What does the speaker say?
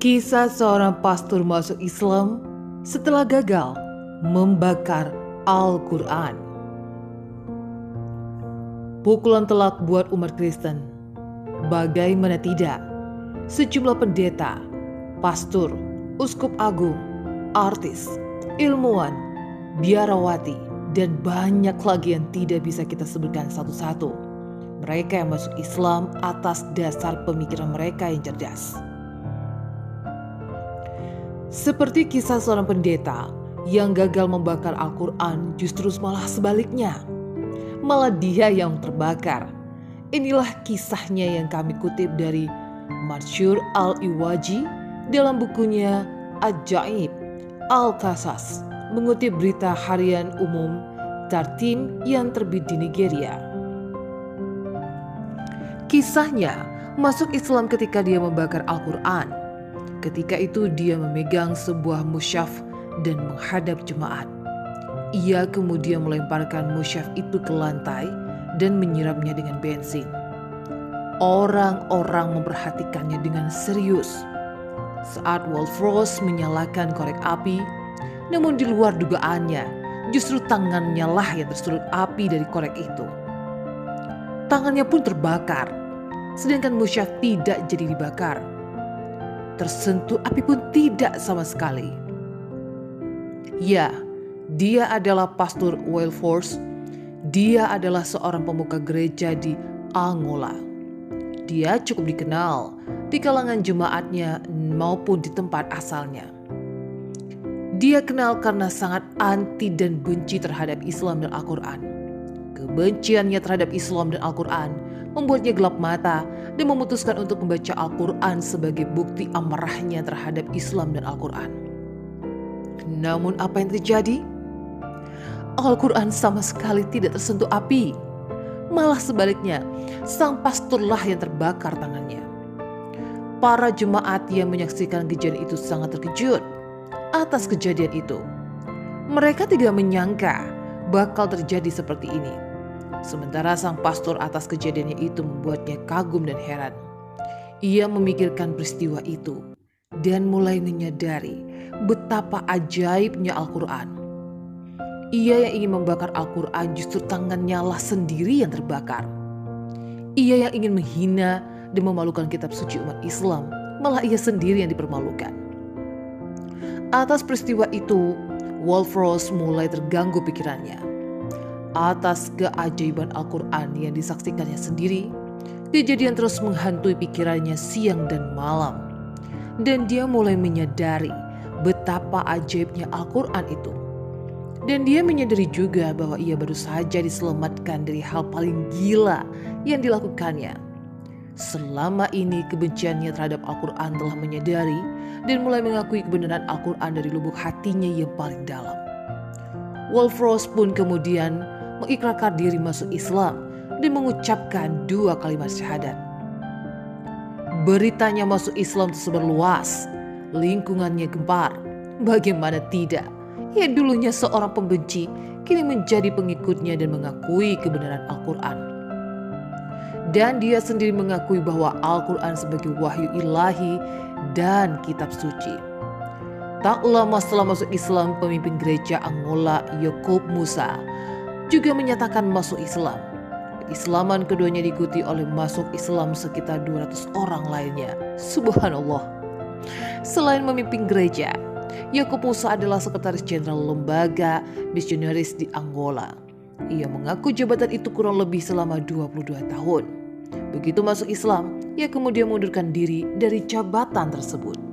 Kisah seorang pastor masuk Islam setelah gagal membakar Al-Quran. Pukulan telak buat umat Kristen. Bagaimana tidak, sejumlah pendeta, pastor, uskup agung, artis, ilmuwan, biarawati, dan banyak lagi yang tidak bisa kita sebutkan satu-satu. Mereka yang masuk Islam atas dasar pemikiran mereka yang cerdas. Seperti kisah seorang pendeta yang gagal membakar Al-Quran, justru malah sebaliknya. Malah dia yang terbakar. Inilah kisahnya yang kami kutip dari Mansur Al-Iwaji dalam bukunya Ajaib Al-Qasas, mengutip berita harian umum Tartim yang terbit di Nigeria. Kisahnya masuk Islam ketika dia membakar Al-Quran. Ketika itu dia memegang sebuah mushaf dan menghadap jemaat. Ia kemudian melemparkan mushaf itu ke lantai dan menyiramnya dengan bensin. Orang-orang memperhatikannya dengan serius. Saat Wolfros menyalakan korek api, namun di luar dugaannya, justru tangannya lah yang tersulut api dari korek itu. Tangannya pun terbakar, sedangkan mushaf tidak jadi dibakar. Tersentuh api pun tidak sama sekali. Ya, dia adalah pastor Wilberforce. Dia adalah seorang pemuka gereja di Angola. Dia cukup dikenal di kalangan jemaatnya maupun di tempat asalnya. Dia kenal karena sangat anti dan benci terhadap Islam dan Al-Quran. Kebenciannya terhadap Islam dan Al-Quran membuatnya gelap mata dan memutuskan untuk membaca Al-Quran sebagai bukti amarahnya terhadap Islam dan Al-Quran. Namun apa yang terjadi? Al-Quran sama sekali tidak tersentuh api. Malah sebaliknya, sang pastorlah yang terbakar tangannya. Para jemaat yang menyaksikan kejadian itu sangat terkejut atas kejadian itu. Mereka tidak menyangka bakal terjadi seperti ini. Sementara sang pastor atas kejadiannya itu membuatnya kagum dan heran. Ia memikirkan peristiwa itu dan mulai menyadari betapa ajaibnya Al-Quran. Ia yang ingin membakar Al-Quran, justru tangannya lah sendiri yang terbakar. Ia yang ingin menghina dan memalukan kitab suci umat Islam, malah ia sendiri yang dipermalukan. Atas peristiwa itu, Wolfros mulai terganggu pikirannya. Atas keajaiban Al-Quran yang disaksikannya sendiri, kejadian terus menghantui pikirannya siang dan malam. Dan dia mulai menyadari betapa ajaibnya Al-Quran itu. Dan dia menyadari juga bahwa ia baru saja diselamatkan dari hal paling gila yang dilakukannya. Selama ini kebenciannya terhadap Al-Quran telah menyadari dan mulai mengakui kebenaran Al-Quran dari lubuk hatinya yang paling dalam. Wolfros pun kemudian mengikrarkan diri masuk Islam dan mengucapkan 2 kalimat syahadat. Beritanya masuk Islam tersebar luas, lingkungannya gempar. Bagaimana tidak? Ia dulunya seorang pembenci, kini menjadi pengikutnya dan mengakui kebenaran Al-Quran. Dan dia sendiri mengakui bahwa Al-Quran sebagai wahyu ilahi dan kitab suci. Tak lama setelah masuk Islam, pemimpin gereja Angola Yakob Musa juga menyatakan masuk Islam. Islaman keduanya diikuti oleh masuk Islam sekitar 200 orang lainnya. Subhanallah. Selain memimpin gereja, Yakob Musa adalah sekretaris jenderal lembaga misionaris di Angola. Ia mengaku jabatan itu kurang lebih selama 22 tahun. Begitu masuk Islam, ia kemudian mengundurkan diri dari jabatan tersebut.